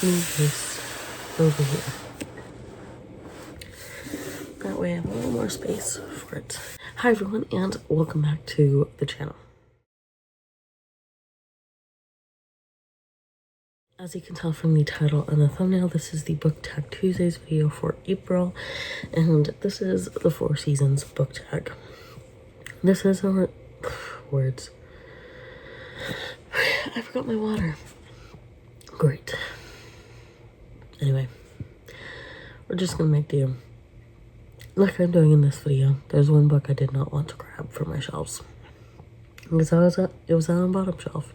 move this over here. That way I have a little more space for it. Hi everyone, and welcome back to the channel. As you can tell from the title and the thumbnail, this is the Book Tag Tuesdays video for April, and this is the Four Seasons book tag. This is our words. I forgot my water. Great. Anyway, we're just gonna make do. Like I'm doing in this video, there's one book I did not want to grab from my shelves. Because it was on the bottom shelf.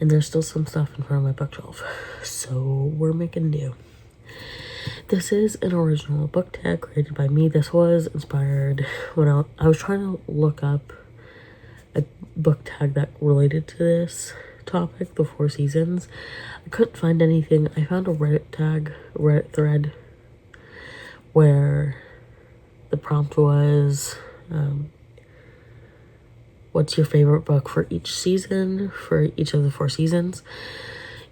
And there's still some stuff in front of my bookshelf. So we're making do. This is an original book tag created by me. This was inspired when I was trying to look up a book tag that related to this topic, the Four Seasons. I couldn't find anything. I found a Reddit thread, where the prompt was, what's your favorite book for each season, for each of the four seasons?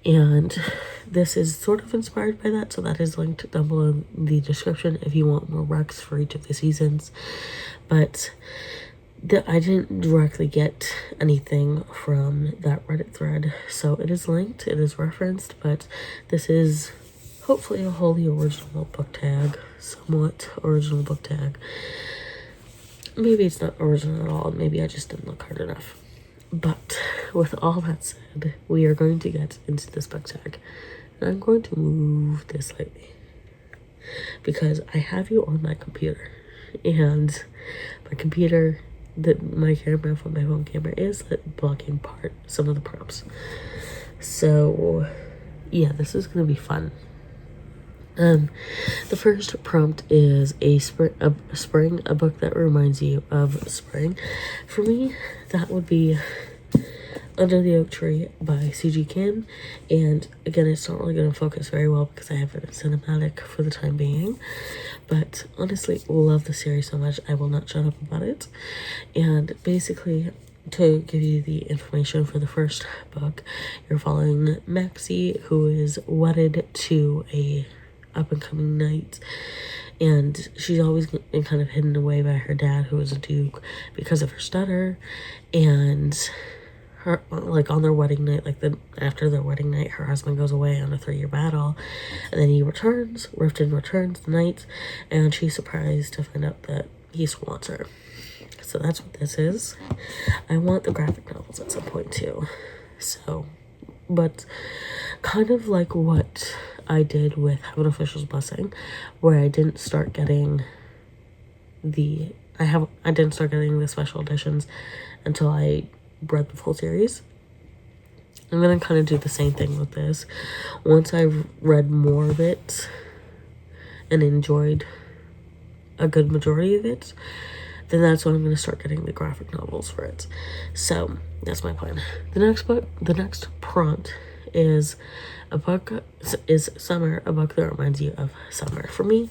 And this is sort of inspired by that, so that is linked down below in the description if you want more recs for each of the seasons. But I didn't directly get anything from that Reddit thread, so it is linked, it is referenced, but this is hopefully a wholly original book tag, somewhat original book tag. Maybe it's not original at all, maybe I just didn't look hard enough. But with all that said, we are going to get into this book tag. And I'm going to move this slightly, because I have you on my computer. And my computer, my camera from my phone camera is blocking some of the prompts. So yeah, this is going to be fun. The first prompt is a book that reminds you of spring. For me, that would be Under the Oak Tree by C.G. Kim. And again, it's not really going to focus very well because I have it in cinematic for the time being. But honestly, love the series so much, I will not shut up about it. And basically, to give you the information for the first book, you're following Maxie, who is wedded to a up-and-coming knight, and she's always been kind of hidden away by her dad, who is a duke, because of her stutter. And her, like, on their wedding night, after their wedding night, her husband goes away on a 3-year battle, and then Riften returns the night, and she's surprised to find out that he still wants her. So that's what this is. I want the graphic novels at some point too, so, but kind of like what I did with Have an Official's Blessing, where I didn't start getting the special editions until I read the full series. I'm gonna kind of do the same thing with this. Once I've read more of it and enjoyed a good majority of it, then that's when I'm going to start getting the graphic novels for it. So that's my plan. The next prompt is Summer, a book that reminds you of summer. For me,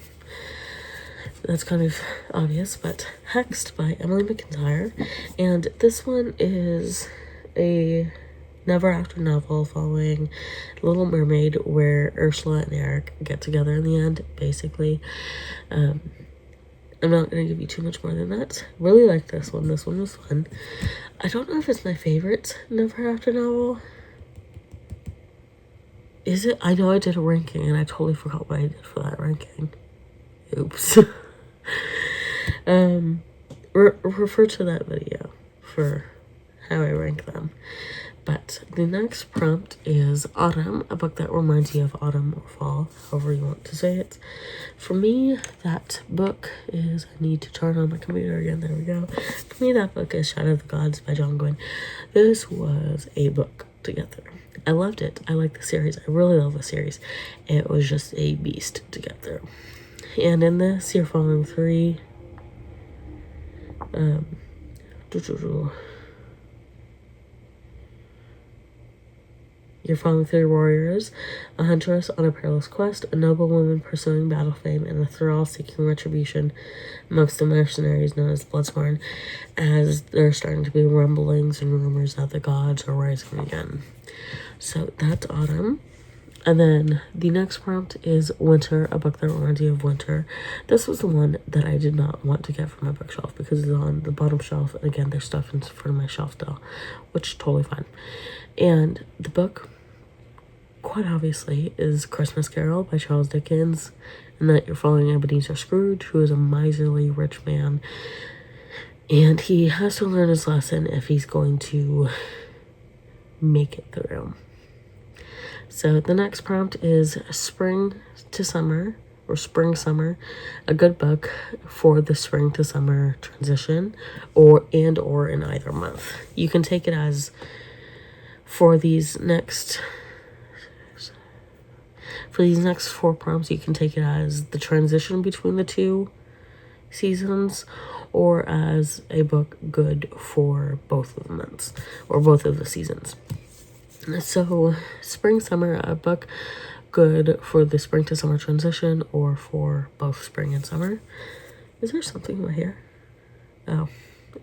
that's kind of obvious, but Hexed by Emily McIntyre. And this one is a never after novel following Little Mermaid, where Ursula and Eric get together in the end, basically. I'm not going to give you too much more than that. Really like this one. This one was fun. I don't know if it's my favorite never after novel. Is it? I know I did a ranking and I totally forgot what I did for that ranking. Oops. Refer to that video for how I rank them. But the next prompt is Autumn, a book that reminds you of autumn or fall, however you want to say it. For me, that book is, I need to turn on my computer again, there we go. For me, that book is Shadow of the Gods by John Gwynne. This was a book to get through. I loved it. I like the series. I really love the series. It was just a beast to get through. And in this, you're following three You're following three warriors, a huntress on a perilous quest, a noble woman pursuing battle fame, and a thrall seeking retribution amongst the mercenaries known as Bloodsworn, as there are starting to be rumblings and rumors that the gods are rising again. So that's Autumn. And then the next prompt is Winter, a book that reminds you of winter. This was the one that I did not want to get from my bookshelf because it's on the bottom shelf. And again, there's stuff in front of my shelf still, which is totally fine. And the book, quite obviously, is Christmas Carol by Charles Dickens. And that you're following Ebenezer Scrooge, who is a miserly rich man. And he has to learn his lesson if he's going to make it through. So the next prompt is Spring to Summer, or Spring Summer, a good book for the spring to summer transition, or in either month. You can take it as for these next 4 prompts, you can take it as the transition between the 2 seasons, or as a book good for both of the months or both of the seasons. So Spring Summer, a book good for the spring to summer transition or for both spring and summer. Is there something in my hair? Oh,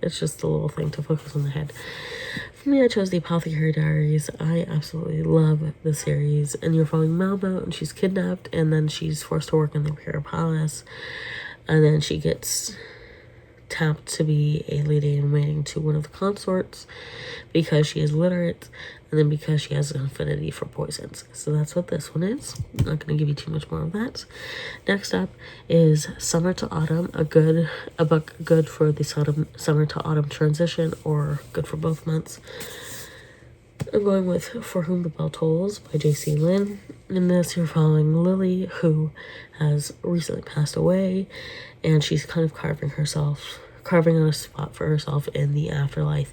it's just a little thing to focus on the head. For me, I chose The Apothecary Diaries. I absolutely love the series. And you're following Melba, and she's kidnapped, and then she's forced to work in the Imperial Palace. And then she gets tapped to be a lady in waiting to one of the consorts because she is literate, and then because she has an affinity for poisons. So that's what this one is. I'm not going to give you too much more of that. Next up is Summer to Autumn, a book good for the summer to autumn transition or good for both months. I'm going with For Whom the Bell Tolls by J.C. Lynn. In this, you're following Lily, who has recently passed away, and she's kind of carving out a spot for herself in the afterlife,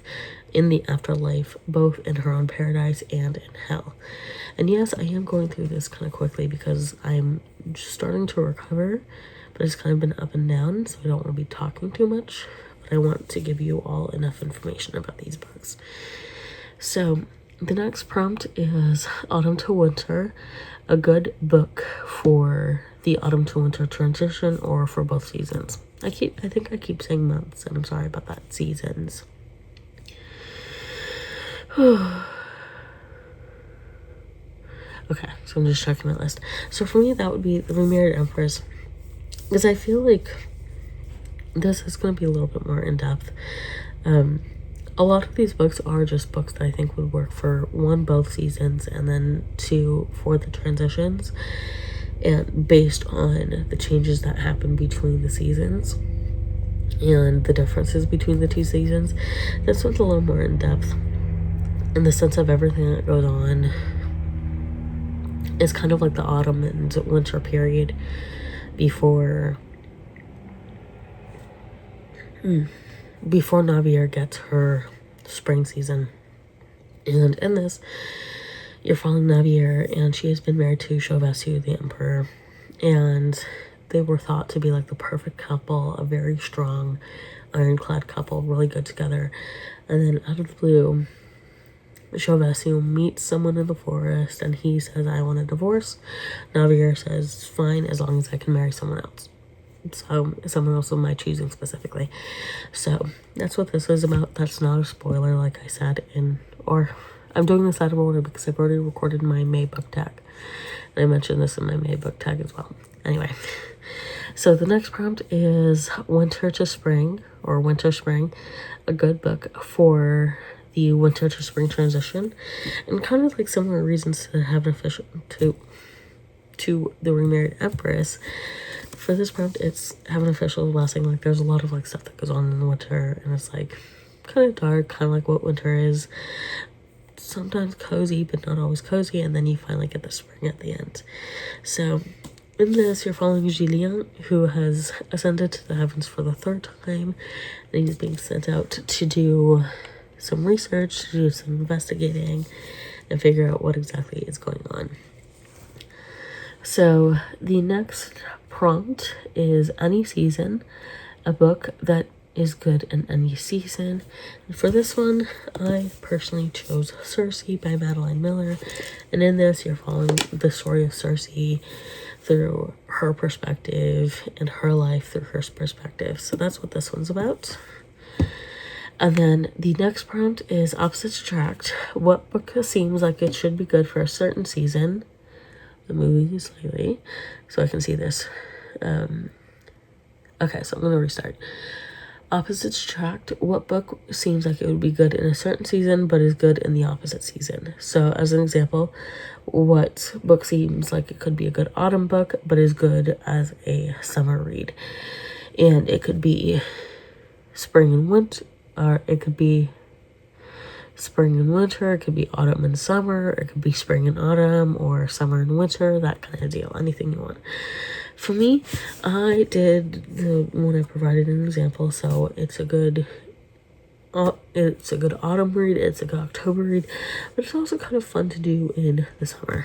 both in her own paradise and in hell. And yes, I am going through this kind of quickly because I'm starting to recover, but it's kind of been up and down, so I don't want to be talking too much, but I want to give you all enough information about these books. So the next prompt is Autumn to Winter, a good book for the autumn to winter transition or for both seasons. I think I keep saying months, and I'm sorry about that. Seasons. Okay, so I'm just checking my list. So for me, that would be The Remarried Empress, because I feel like this is going to be a little bit more in-depth. A lot of these books are just books that I think would work for 1, both seasons, and then 2, for the transitions, and based on the changes that happen between the seasons and the differences between the 2 seasons. This one's a little more in depth in the sense of everything that goes on. It's kind of like the autumn and winter period before Navier gets her spring season. And in this, you're following Navier, and she has been married to Chauvesu, the emperor, and they were thought to be like the perfect couple, a very strong, ironclad couple, really good together. And then out of the blue, Chauvesu meets someone in the forest, and he says, I want a divorce. Navier says, fine, as long as I can marry someone else. So, someone else of my choosing specifically. So, that's what this is about. That's not a spoiler, like I said, I'm doing this out of order because I've already recorded my May book tag. And I mentioned this in my May book tag as well. Anyway, so the next prompt is Winter to Spring, or Winter Spring, a good book for the winter to spring transition, and kind of like similar reasons to have an official to The Remarried Empress. For this prompt, it's have an official blessing. Like, there's a lot of like stuff that goes on in the winter, and it's like kind of dark, kind of like what winter is. Sometimes cozy, but not always cozy, and then you finally get the spring at the end. So in this, you're following Julien, who has ascended to the heavens for the 3rd time, and he's being sent out to do some research, to do some investigating, and figure out what exactly is going on. So the next prompt is Any Season, a book that is good in any season. And for this one, I personally chose Circe by Madeline Miller, and in this, you're following the story of Circe through her perspective and her life through her perspective. So that's what this one's about. And then the next prompt is Opposites Attract. What book seems like it should be good for a certain season the movie slightly so I can see this. Okay, so I'm gonna restart. Opposites attract. What book seems like it would be good in a certain season but is good in the opposite season? So as an example, what book seems like it could be a good autumn book but is good as a summer read? And it could be spring and winter, or it could be spring and winter, it could be autumn and summer, it could be spring and autumn, or summer and winter, that kind of deal, anything you want. For me, I did the one I provided an example, so it's a good autumn read, it's a good October read, but it's also kind of fun to do in the summer,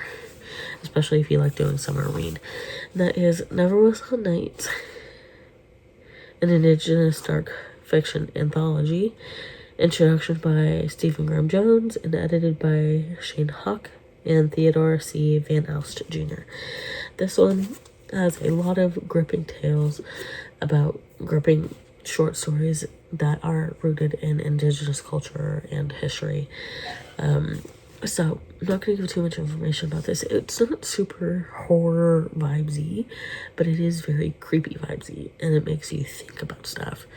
especially if you like doing summer read. And that is Never Was a Night, an Indigenous dark fiction anthology. Introduction by Stephen Graham Jones and edited by Shane Huck and Theodore C. Van Alst Jr. This one has a lot of gripping tales about gripping short stories that are rooted in Indigenous culture and history. So I'm not going to give too much information about this. It's not super horror vibesy, but it is very creepy vibesy, and it makes you think about stuff.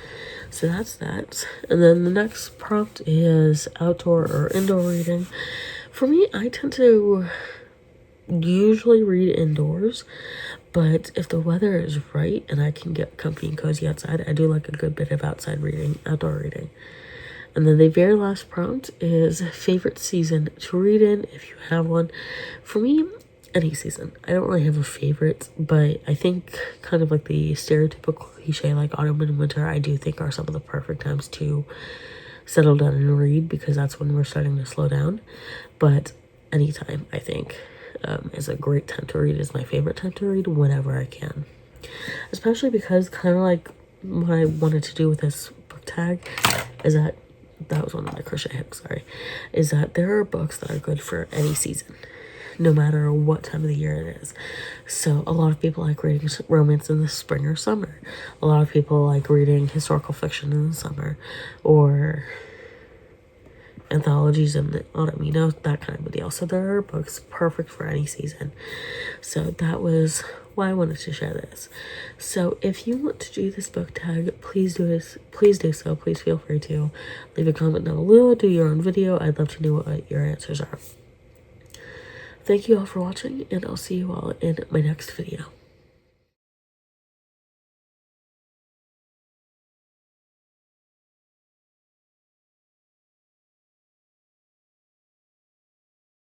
So that's that. And then the next prompt is outdoor or indoor reading. For me, I tend to usually read indoors, but if the weather is right and I can get comfy and cozy outside, I do like a good bit of outside reading, outdoor reading. And then the very last prompt is favorite season to read in, if you have one. For me, any season. I don't really have a favorite, but I think kind of like the stereotypical cliche like autumn and winter, I do think are some of the perfect times to settle down and read, because that's when we're starting to slow down. But anytime, I think, is a great time to read, is my favorite time to read whenever I can. Especially because kind of like what I wanted to do with this book tag is that was one of my crochet hooks, sorry, is that there are books that are good for any season, no matter what time of the year it is. So a lot of people like reading romance in the spring or summer. A lot of people like reading historical fiction in the summer, or anthologies in the autumn, you know, that kind of a deal. So there are books perfect for any season. So that was why I wanted to share this. So if you want to do this book tag, please do so. Please feel free to leave a comment down below, do your own video. I'd love to know what your answers are. Thank you all for watching, and I'll see you all in my next video.